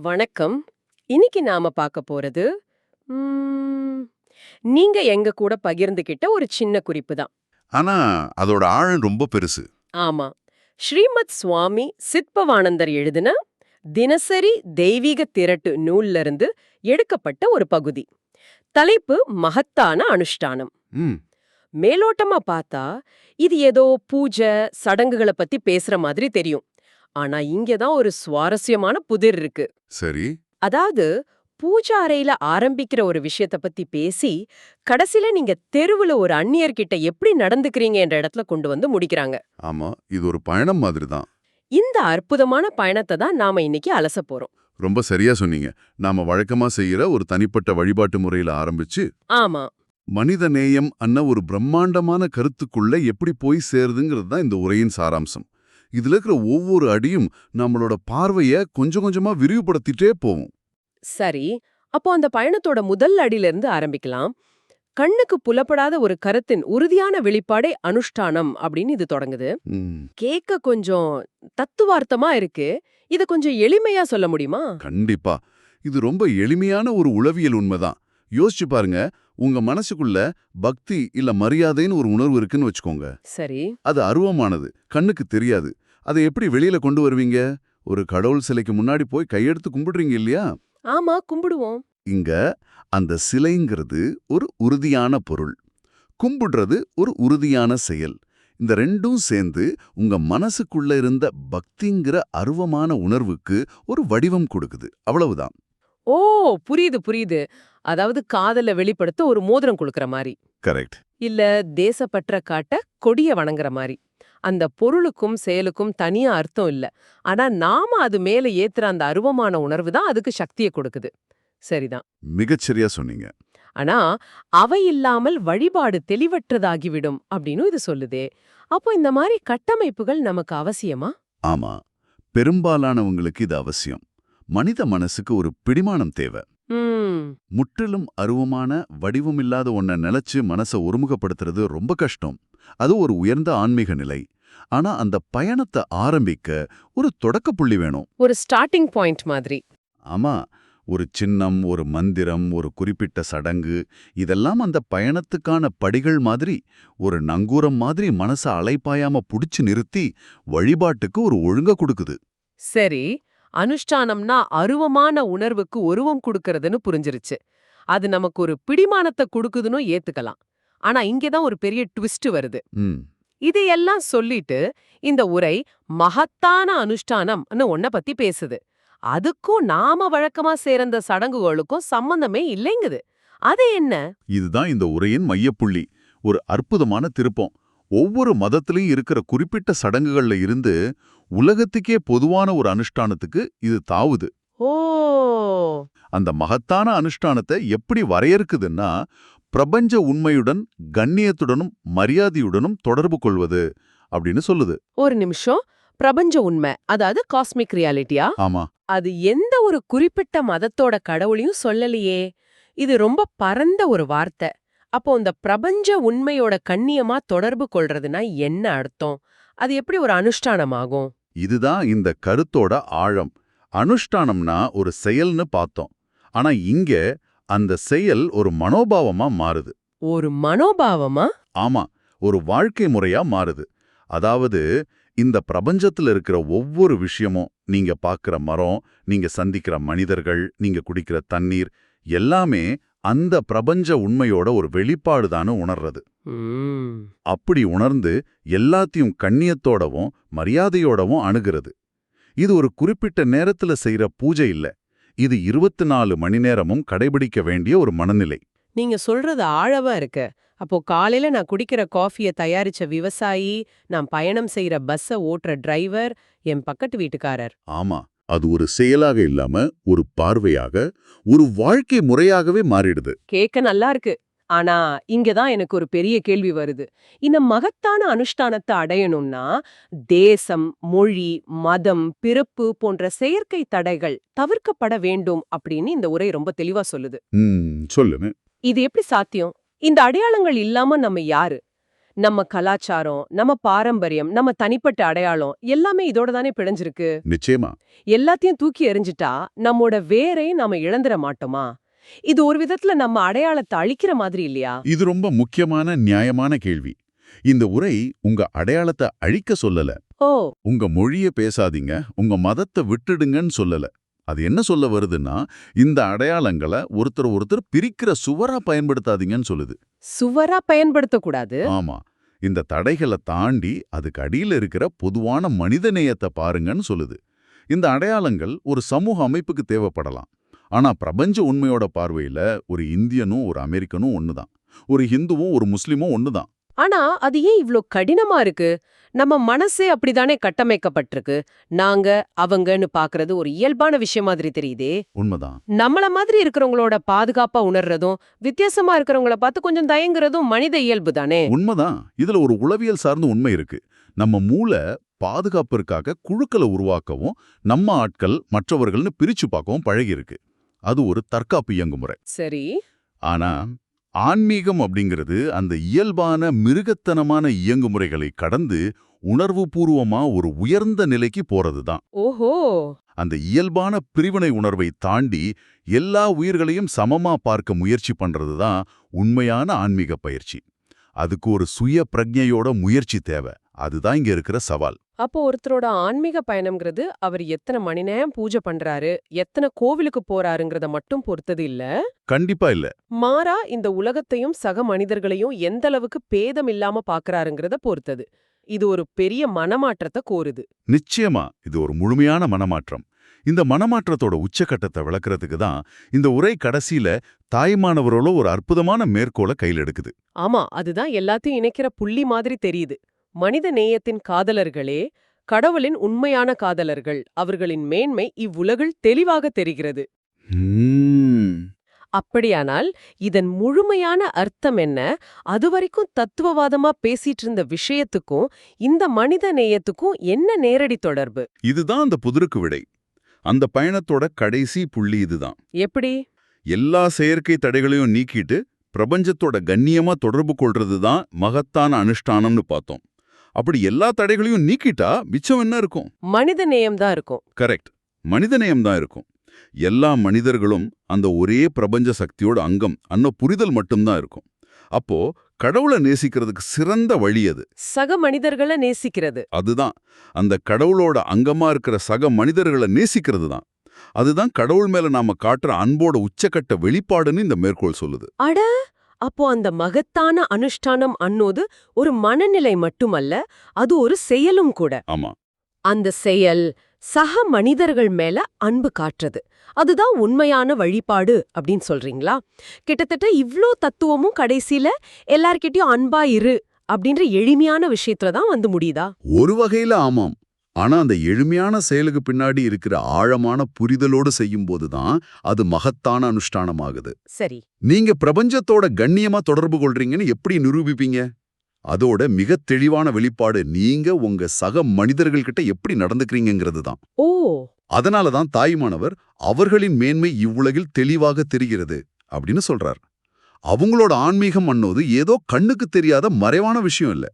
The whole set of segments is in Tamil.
வணக்கம். இன்னைக்கு நாம பார்க்க போறது ம், நீங்க எங்க கூட பகிர்ந்துகிட்ட ஒரு சின்ன குறிப்பு தான். ஆனா அதோட ஆழம் ரொம்ப பெருசு. ஆமா. ஸ்ரீமத் சுவாமி சித்பவானந்தர் எழுதின தினசரி தெய்வீக திரட்டு நூல்ல இருந்து எடுக்கப்பட்ட ஒரு பகுதி. தலைப்பு மகத்தான அனுஷ்டானம். ம். மேலோட்டமா பார்த்தா இது ஏதோ பூஜை சடங்குகளை பத்தி பேசுற மாதிரி தெரியும். ஆனா இங்கதான் ஒரு சுவாரஸ்யமான புதிர் இருக்கு. சரி. அதாவது பூஜை அறையில ஆரம்பிக்கிற ஒரு விஷயத்த பத்தி பேசி கடைசில நீங்க தெருவுல ஒரு அந்நியர்கிட்ட எப்படி நடந்துக்கிறீங்க என்ற இடத்துல கொண்டு வந்து முடிக்கிறாங்க. ஆமா, இது ஒரு பயணம் மாதிரி தான். இந்த அற்புதமான பயணத்தை தான் நாம இன்னைக்கு அலச போறோம். ரொம்ப சரியா சொன்னீங்க. நாம வழக்கமா செய்யற ஒரு தனிப்பட்ட வழிபாட்டு முறையில ஆரம்பிச்சு ஆமா. மனித நேயம் அன்ன ஒரு பிரம்மாண்டமான கருத்துக்குள்ள எப்படி போய் சேருதுங்கிறது தான் இந்த உரையின் சாராம்சம். இதுல இருக்கிற ஒவ்வொரு அடியும் நம்மளோட பார்வைய கொஞ்சம் கொஞ்சமா விரிவுபடுத்திட்டே போகும். சரி, அப்போ அந்த பயணத்தோட முதல் அடியில இருந்து ஆரம்பிக்கலாம். கண்ணுக்கு புலப்படாத ஒரு கருத்தின் உறுதியான வெளிப்பாடே அனுஷ்டானம் அப்படின்னு இது தொடங்குது. ம். கேட்க கொஞ்சம் தத்துவார்த்தமா இருக்கு. இத கொஞ்சம் எளிமையா சொல்ல முடியுமா? கண்டிப்பா. இது ரொம்ப எளிமையான ஒரு உளவியல் உண்மைதான். யோசிச்சு பாருங்க. உங்க மனசுக்குள்ள பக்தி இல்ல மரியாதைன்னு ஒரு உணர்வு இருக்குன்னு வச்சுக்கோங்க. சரி. அது அருவமானது, கண்ணுக்கு தெரியாது. அதை எப்படி வெளியில கொண்டு வருவீங்க? ஒரு கடவுள் சிலைக்கு முன்னாடி போய் கையெடுத்து கும்பிடுறீங்க இல்லையா? ஆமா, கும்பிடுவோம். இங்க அந்த சிலைங்கிறது ஒரு உறுதியான பொருள். கும்பிடுறது ஒரு உறுதியான செயல். இந்த ரெண்டும் சேர்ந்து உங்க மனசுக்குள்ள இருந்த பக்திங்கிற அருவமான உணர்வுக்கு ஒரு வடிவம் கொடுக்குது. அவ்வளவுதான். ஓ! புரியுது, புரியுது. அதாவது காதல வெளிப்படுத்த ஒரு மோதிரம் குடுக்கற மாரி. கரெக்ட். இல்ல தேசப்பற்ற காட்ட கொடிய வணங்குற மாரி. அந்த பொருளுக்கும் செயலுக்கும் தனியா அர்த்தம் இல்ல. ஆனா நாம அது மேல ஏத்துற அந்த அருவமான உணர்வு தான் அதுக்கு சக்திய கொடுக்குது. சரிதான். மிகச்சரியா சொன்னீங்க. ஆனா அவை இல்லாமல் வழிபாடு தெளிவற்றதாகிவிடும் அப்படின்னு இது சொல்லுதே. அப்போ இந்த மாரி கட்டமைப்புகள் நமக்கு அவசியமா? ஆமா. பெரும்பாலானவங்களுக்கு இது அவசியம். மனித மனசுக்கு ஒரு பிடிமானம் தேவை. ம். முற்றிலும் அருவமான வடிவமில்லாத ஒன்ன நினைச்சு மனச ஒருமுகப்படுத்துறது ரொம்ப கஷ்டம். அது ஒரு உயர்ந்த ஆன்மீக நிலை. ஆனா அந்த பயணத்தை ஆரம்பிக்க ஒரு தொடக்க புள்ளி வேணும். ஒரு ஸ்டார்ட்டிங் பாயிண்ட் மாதிரி. ஆமா, ஒரு சின்னம், ஒரு மந்திரம், ஒரு குறிப்பிட்ட சடங்கு, இதெல்லாம் அந்த பயணத்துக்கான படிகள் மாதிரி, ஒரு நங்கூரம் மாதிரி மனச அலைப்பாயாம புடிச்சு நிறுத்தி வழிபாட்டுக்கு ஒரு ஒழுங்க கொடுக்குது. சரி, அனுஷ்டானம்னா அருவமான உணர்வுக்கு உருவம் குடுக்கறதுன்னு புரிஞ்சிருச்சு. அது நமக்கு ஒரு பிடிமானத்தை குடுக்குதுன்னு ஏத்துக்கலாம். ஆனா இங்கதான் ஒரு பெரிய ட்விஸ்ட் வருது. ம். இதையெல்லாம் சொல்லிட்டு இந்த உரை மகத்தான அனுஷ்டானம்னு ஒன்ன பத்தி பேசுது. அதுக்கும் நாம வழக்கமா சேர்ந்த சடங்குகளுக்கும் சம்பந்தமே இல்லைங்குது. அது என்ன? இதுதான் இந்த உரையின் மையப்புள்ளி. ஒரு அற்புதமான திருப்பம். ஒவ்வொரு மதத்திலையும் இருக்கிற குறிப்பிட்ட சடங்குகள்ல இருந்து உலகத்துக்கே பொதுவான ஒரு அனுஷ்டானத்துக்கு இது தாவுது. ஓ! அந்த மகத்தான அனுஷ்டானத்தை எப்படி வரையறுக்குதுன்னா, பிரபஞ்ச உண்மையுடன், கண்ணியத்துடனும் மரியாதையுடனும் தொடர்பு கொள்வது அப்படின்னு சொல்லுது. ஒரு நிமிஷம். பிரபஞ்ச உண்மை, அதாவது காஸ்மிக் ரியாலிட்டியா? ஆமா. அது எந்த ஒரு குறிப்பிட்ட மதத்தோட கடவுளையும் சொல்லலையே. இது ரொம்ப பரந்த ஒரு வார்த்தை. அப்போ இந்த பிரபஞ்ச உண்மையோட கண்ணியமா தொடர்பு கொள்றதுனா என்ன அர்த்தம்? அது எப்படி ஒரு அனுஷ்டானமாகும்? இதுதான் இந்த கருத்தோட ஆழம். அனுஷ்டானம்னா ஒரு செயல்னு பார்த்தோம். ஆனா இங்க அந்த செயல் ஒரு மனோபாவமா மாறுது. ஒரு மனோபாவமா? ஆமா, ஒரு வாழ்க்கை முறையா மாறுது. அதாவது இந்த பிரபஞ்சத்துல இருக்கிற ஒவ்வொரு விஷயமும், நீங்க பார்க்கிற மரம், நீங்க சந்திக்கிற மனிதர்கள், நீங்க குடிக்கிற தண்ணீர், எல்லாமே அந்த பிரபஞ்ச உண்மையோட ஒரு வெளிப்பாடுதான்னு உணர்றது. ம். அப்படி உணர்ந்து எல்லாத்தையும் கண்ணியத்தோடவும் மரியாதையோடவும் அணுகிறது. இது ஒரு குறிப்பிட்ட நேரத்துல செய்யற பூஜை இல்ல. இது 24 மணி நேரமும் கடைபிடிக்க வேண்டிய ஒரு மனநிலை. நீங்க சொல்றது ஆழவா இருக்கு. அப்போ காலையில நான் குடிக்கிற காஃபிய தயாரிச்ச விவசாயி, நான் பயணம் செய்யற பஸ்ஸ ஓட்டுற டிரைவர், என் பக்கத்து வீட்டுக்காரர். ஆமா, அது ஒரு செயலாக இல்லாம ஒரு பார்வையாக, ஒரு வாழ்க்கை முறையாகவே மாறிடுது. கேட்க நல்லா இருக்கு. ஆனா இங்கதான் எனக்கு ஒரு பெரிய கேள்வி வருது. இந்த மகத்தான அனுஷ்டானத்தை அடையணும்னா தேசம், மொழி, மதம், பிறப்பு போன்ற செயற்கை தடைகள் தவிர்க்கப்பட வேண்டும் அப்படின்னு இந்த உரை ரொம்ப தெளிவா சொல்லுது. சொல்லுங்க. இது எப்படி சாத்தியம்? இந்த அடையாளங்கள் இல்லாம நம்ம யாரு? நம்ம கலாச்சாரம், நம்ம பாரம்பரியம், நம்ம தனிப்பட்ட அடையாளம் எல்லாமே இதோட தானே பிணைஞ்சிருக்கு. நிச்சயமா. எல்லாத்தையும் தூக்கி எறிஞ்சிட்டா நம்மோட வேரையும் நாம இழந்துட மாட்டோமா? இது ஒரு விதத்துல நம்ம அடையாளத்தை அழிக்கிற மாதிரி இல்லையா? இது ரொம்ப முக்கியமான நியாயமான கேள்வி. இந்த உரை உங்க அடையாளத்தை அழிக்க சொல்லல. ஓ, உங்க மொழிய பேசாதீங்க, உங்க மதத்தை விட்டுடுங்கன்னு சொல்லல. அது என்ன சொல்ல வருதுன்னா, இந்த அடையாளங்களை ஒருத்தர் பிரிக்கிற சுவரா பயன்படுத்தாதீங்கன்னு சொல்லுது. சுவரா பயன்படுத்தக்கூடாது. ஆமா. இந்த தடைகளை தாண்டி அதுக்கு அடியில இருக்கிற பொதுவான மனிதநேயத்தை பாருங்கன்னு சொல்லுது. இந்த அடையாளங்கள் ஒரு சமூக அமைப்புக்கு தேவைப்படலாம். ஆனா பிரபஞ்ச உண்மையோட பார்வையில ஒரு இந்தியனும் ஒரு அமெரிக்கனும் ஒண்ணுதான். ஒரு ஹிந்துவும் ஒரு முஸ்லிமும் ஒண்ணுதான். ஆனா அது ஏன் இவ்ளோ கடினமா இருக்கு? நம்ம மனசே அப்படிதானே கட்டமைக்கப்பட்டிருக்கு. நாங்க அவங்கன்னு பாக்குறது ஒரு இயல்பான விஷயம் மாதிரி தெரியுதே. உண்மைதான். நம்மள மாதிரி இருக்கிறவங்களோட பாதுகாப்பா உணர்றதும் வித்தியாசமா இருக்கிறவங்கள பார்த்து கொஞ்சம் தயங்குறதும் மனித இயல்பு தானே. உண்மைதான். இதுல ஒரு உளவியல் சார்ந்த உண்மை இருக்கு. நம்ம மூளை பாதுகாப்பிற்காக குழுக்களை உருவாக்கவும் நம்ம ஆட்கள் மற்றவர்கள்னு பிரிச்சு பார்க்கவும் பழகியிருக்கு. அது ஒரு தற்காப்பு இயங்குமுறை. சரி. ஆனா ஆன்மீகம் அப்படிங்கிறது அந்த இயல்பான மிருகத்தனமான இயங்குமுறைகளை கடந்து உணர்வுபூர்வமா ஒரு உயர்ந்த நிலைக்கு போறதுதான். ஓஹோ. அந்த இயல்பான பிரிவினை உணர்வை தாண்டி எல்லா உயிர்களையும் சமமா பார்க்க முயற்சி பண்றதுதான் உண்மையான ஆன்மீக பயிற்சி. அதுக்கு ஒரு சுய பிரஜையோட முயற்சி தேவை. அதுதான் இங்க இருக்கிற சவால். அப்போ ஒருத்தரோட ஆன்மீக பயணம்ங்கிறது அவர் எத்தனை மணி நேரம் பூஜை பண்றாரு, எத்தனை கோவிலுக்கு போறாருங்கிறத மட்டும் பொறுத்தது இல்ல. கண்டிப்பா இல்ல. மாறா இந்த உலகத்தையும் சக மனிதர்களையும் எந்த அளவுக்கு பேதம் இல்லாம பாக்குறாருங்கிறத பொறுத்தது. இது ஒரு பெரிய மனமாற்றத்தை கோருது. நிச்சயமா இது ஒரு முழுமையான மனமாற்றம். இந்த மனமாற்றத்தோட உச்சக்கட்டத்தை விளக்குறதுக்கு தான் இந்த உரை கடைசியில தாய்மானவரோட ஒரு அற்புதமான மேற்கோளை கையில் எடுக்குது. ஆமா, அதுதான் எல்லாத்தையும் இணைக்கிற புள்ளி மாதிரி தெரியுது. மனித நேயத்தின் காதலர்களே கடவுளின் உண்மையான காதலர்கள். அவர்களின் மேன்மை இவ்வுலகில் தெளிவாக தெரிகிறது. அப்படியானால் இதன் முழுமையான அர்த்தம் என்ன? அதுவரைக்கும் தத்துவவாதமா பேசிட்டு இருந்த விஷயத்துக்கும் இந்த மனித நேயத்துக்கும் என்ன நேரடி தொடர்பு? இதுதான் அந்த புதிருக்கு விடை. அந்த பயணத்தோட கடைசி புள்ளி இதுதான். எப்படி? எல்லா செயற்கை தடைகளையும் நீக்கிட்டு பிரபஞ்சத்தோட கண்ணியமா தொடர்பு கொள்றதுதான் மகத்தான அனுஷ்டானம்னு பார்த்தோம். அப்படி எல்லா தடைகளையும் நீக்கிட்டா மிச்சம் என்ன இருக்கும்? மனித நேயம் தான் இருக்கும். கரெக்ட். மனிதநேயம் தான் இருக்கும். எல்லா மனிதர்களும் அந்த ஒரே பிரபஞ்ச சக்தியோட அங்கம் அன்ன புரிதல் மட்டும்தான் இருக்கும். அப்போ கடவுளை நேசிக்கிறதுக்கு சிறந்த வழி அது. சக மனிதர்களை நேசிக்கிறது. அதுதான் அந்த கடவுளோட அங்கமா இருக்கிற சக மனிதர்களை நேசிக்கிறது தான். அதுதான் கடவுள் மேல நாம காட்டுற அன்போட உச்சக்கட்ட வெளிப்பாடுன்னு இந்த மேற்கோள் சொல்லுது. அட, அப்போ அந்த மகத்தான அனுஷ்டானம் அன்னோது ஒரு மனநிலை மட்டுமல்ல, அது ஒரு செயலும் கூட. ஆமா. அந்த செயல் சக மனிதர்கள் மேல அன்பு காட்டுறது. அதுதான் உண்மையான வழிபாடு அப்படின்னு சொல்றீங்களா? கிட்டத்தட்ட இவ்ளோ தத்துவமும் கடைசியில எல்லார்கிட்டயும் அன்பா இரு அப்படின்ற எளிமையான விஷயத்துல தான் வந்து முடியுதா? ஒரு வகையில ஆமாம். ஆனா அந்த எளிமையான செயலுக்கு பின்னாடி இருக்கிற ஆழமான புரிதலோடு செய்யும்போது தான் அது மகத்தான அனுஷ்டானமாகுது. சரி. நீங்க பிரபஞ்சத்தோட கண்ணியமா தொடர்பு கொள்றீங்கன்னு எப்படி நிரூபிப்பீங்க? அதோட மிக தெளிவான வெளிப்பாடு நீங்க உங்க சக மனிதர்கள்கிட்ட எப்படி நடந்துக்கிறீங்கிறது தான். ஓ. அதனால தான் தாய்மானவர் அவர்களின் மேன்மை இவ்வுலகில் தெளிவாக தெரிகிறது அப்படின்னு சொல்றார். அவங்களோட ஆன்மீகம் அன்னோது ஏதோ கண்ணுக்கு தெரியாத மறைவான விஷயம் இல்ல.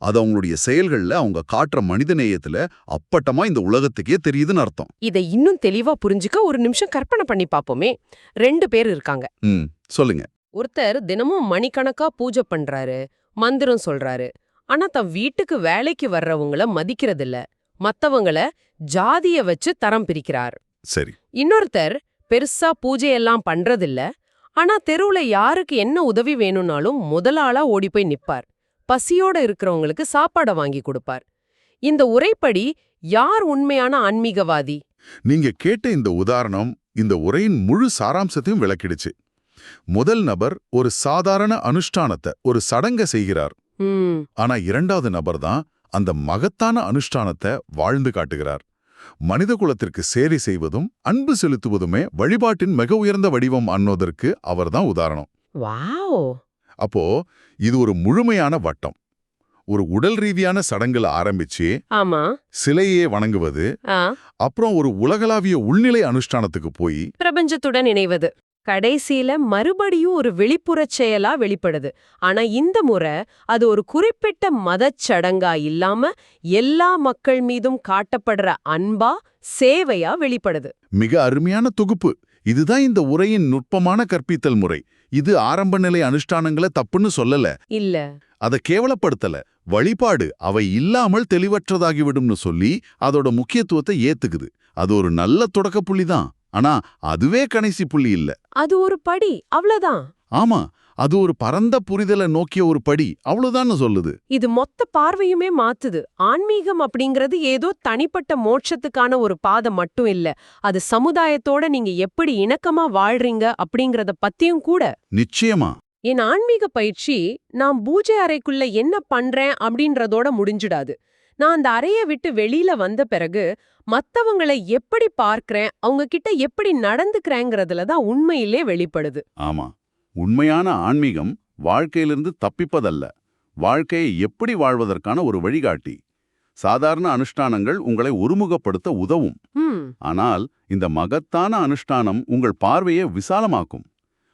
அது அவங்களுடைய செயல்கள்ல அவங்க காட்டுற மனிதநேயத்துல அப்பட்டமா இந்த உலகத்துக்கே தெரியுதுன்னு அர்த்தம். இதை இன்னும் தெளிவா புரிஞ்சுக்க ஒரு நிமிஷம் கற்பனை பண்ணி பாப்போமே. 2 பேர் இருக்காங்க. சொல்லுங்க. ஒருத்தர் தினமும் மணிக்கணக்கா பூஜை பண்றாரு, மந்திரம் சொல்றாரு. ஆனா தன் வீட்டுக்கு வேலைக்கு வர்றவங்கள மதிக்கிறதில்ல. மத்தவங்கள ஜாதிய வச்சு தரம் பிரிக்கிறார். சரி. இன்னொருத்தர் பெருசா பூஜையெல்லாம் பண்றதில்ல. ஆனா தெருவுல யாருக்கு என்ன உதவி வேணும்னாலும் முதலாளா ஓடி போய் நிப்பார். பசியோட இருக்கிறவங்களுக்கு சாப்பாட வாங்கி கொடுப்பார். இந்த உரைப்படி யார் உண்மையான ஆன்மீகவாதி? நீங்க கேட்ட இந்த உதாரணம் இந்த உரையின் முழு சாராம்சத்தையும் விளக்கிடுச்சு. முதல் நபர் ஒரு சாதாரண அனுஷ்டானத்தை ஒரு சடங்க செய்கிறார். ஆனா இரண்டாவது நபர் தான் அந்த மகத்தான அனுஷ்டானத்தை வாழ்ந்து காட்டுகிறார். மனித குலத்திற்கு சேவை செய்வதும் அன்பு செலுத்துவதுமே வழிபாட்டின் மிக உயர்ந்த வடிவம் அன்னோதற்கு அவர்தான் உதாரணம். வாவ். அப்போ இது ஒரு முழுமையான வட்டம். ஒரு உடல் ரீதியான சடங்குல ஆரம்பிச்சு ஆமா சிலையே வணங்குவது, அப்புறம் ஒரு உலகளாவிய உள்நிலை அனுஷ்டானத்துக்கு போய் பிரபஞ்சத்துடன் இணைவது. கடைசியில மறுபடியும் ஒரு வெளிப்புறச் செயலா வெளிப்படுது. ஆனா இந்த முறை அது ஒரு குறிப்பிட்ட மதச் சடங்கா இல்லாம எல்லா மக்கள் மீதும் காட்டப்படுற அன்பா, சேவையா வெளிப்படுது. மிக அருமையான தொகுப்பு. இதுதான் இந்த உரையின் நுட்பமான கற்பித்தல் முறை. இது ஆரம்ப நிலை அனுஷ்டானங்களை தப்புன்னு சொல்லல, இல்ல. அதை கேவலப்படுத்தல. வழிபாடு அவை இல்லாமல் தெளிவற்றதாகிவிடும்னு சொல்லி அதோட முக்கியத்துவத்தை ஏத்துக்குது. அது ஒரு நல்ல தொடக்க புள்ளிதான். ஆனா அதுவே கடைசி புள்ளி இல்ல. அது ஒரு படி, அவ்வளவுதான். ஆமா, அது ஒரு பரந்த புரிதலை நோக்கிய ஒரு படி, அவ்வளவுதான்னு சொல்லுது. இது மொத்த பார்வையுமே மாத்துது. ஆன்மீகம் அப்படிங்கிறது ஏதோ தனிப்பட்ட மோட்சத்துக்கான ஒரு பாதை மட்டும் இல்ல. அது சமுதாயத்தோட நீங்க எப்படி இணக்கமா வாழ்றீங்க அப்படிங்கறத பத்தியும் கூட. நிச்சயமா. என் ஆன்மீக பயிற்சி நான் பூஜை அறைக்குள்ள என்ன பண்றேன் அப்படின்றதோட முடிஞ்சிடாது. நான் அந்த அறையை விட்டு வெளியில வந்த பிறகு மத்தவங்களை எப்படி பார்க்கறேன், அவங்க கிட்ட எப்படி நடந்துக்கிறேங்கிறதுல தான் உண்மையிலே வெளிப்படுது. ஆமா, உண்மையான ஆன்மீகம் வாழ்க்கையிலிருந்து தப்பிப்பதல்ல, வாழ்க்கையை எப்படி வாழ்வதற்கான ஒரு வழிகாட்டி. சாதாரண அனுஷ்டானங்கள் உங்களை ஒருமுகப்படுத்த உதவும். ஆனால் இந்த மகத்தான அனுஷ்டானம் உங்கள் பார்வையை விசாலமாக்கும்.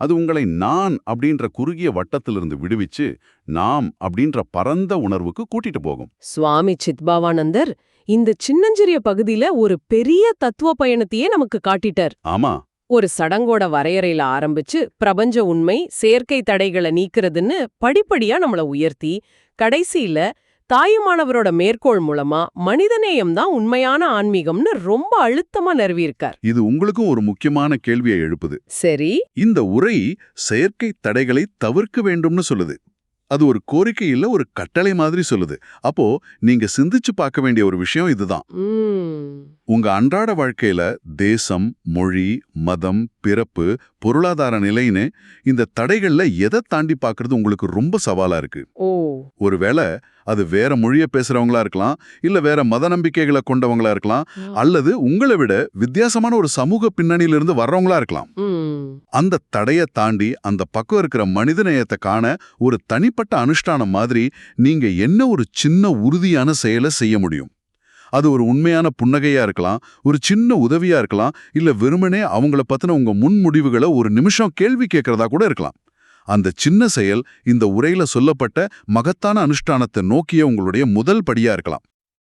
அது உங்களை நான் அப்படின்ற குறுகிய வட்டத்திலிருந்து விடுவிச்சு நாம் அப்படின்ற பரந்த உணர்வுக்கு கூட்டிட்டு போகும். சுவாமி சித்பவானந்தர் இந்த சின்னஞ்சிறிய பகுதியில ஒரு பெரிய தத்துவ பயணத்தையே நமக்கு காட்டிட்டார். ஆமா, ஒரு சடங்கோட வரையறையில ஆரம்பிச்சு பிரபஞ்ச உண்மை, செயற்கை தடைகளை நீக்கிறதுன்னு படிப்படியா நம்மள உயர்த்தி, கடைசியில தாயுமானவரோட மேற்கோள் மூலமா மனிதநேயம் தான் உண்மையான ஆன்மீகம்னு ரொம்ப அழுத்தமா நிறுவியிருக்கார். இது உங்களுக்கும் ஒரு முக்கியமான கேள்வியை எழுப்புது. சரி, இந்த உரை செயற்கை தடைகளை தவிர்க்க வேண்டும்னு சொல்லுது. அது ஒரு கோரிக்கை இல்ல, ஒரு கட்டளை மாதிரி சொல்லுது. அப்போ நீங்க சிந்திச்சு பார்க்க வேண்டிய ஒரு விஷயம் இதுதான். உங்க அன்றாட வாழ்க்கையில தேசம், மொழி, மதம், பிறப்பு, பொருளாதார நிலைன்னு இந்த தடைகள்ல எதை தாண்டி பார்க்கறது உங்களுக்கு ரொம்ப சவாலா இருக்கு? ஒருவேளை அது வேற மொழிய பேசுறவங்களா இருக்கலாம், இல்ல வேற மத நம்பிக்கைகளை கொண்டவங்களா இருக்கலாம், அல்லது உங்களை விட வித்தியாசமான ஒரு சமூக பின்னணியிலிருந்து வர்றவங்களா இருக்கலாம். அந்த தடைய தாண்டி அந்த பக்கம் இருக்கிற மனிதநேயத்தை காண ஒரு தனிப்பட்ட அனுஷ்டானம் மாதிரி நீங்க என்ன ஒரு சின்ன உறுதியான செயலை செய்ய முடியும். அது ஒரு உண்மையான புன்னகையா இருக்கலாம், ஒரு சின்ன உதவியா இருக்கலாம், இல்ல வெறுமனே அவங்கள பத்தின உங்க முன்முடிவுகளை ஒரு நிமிஷம் கேள்வி கேட்கறதா கூட இருக்கலாம். அந்த சின்ன செயல் இந்த உரையில சொல்லப்பட்ட மகத்தான அனுஷ்டானத்தை நோக்கிய உங்களுடைய முதல் படியா இருக்கலாம்.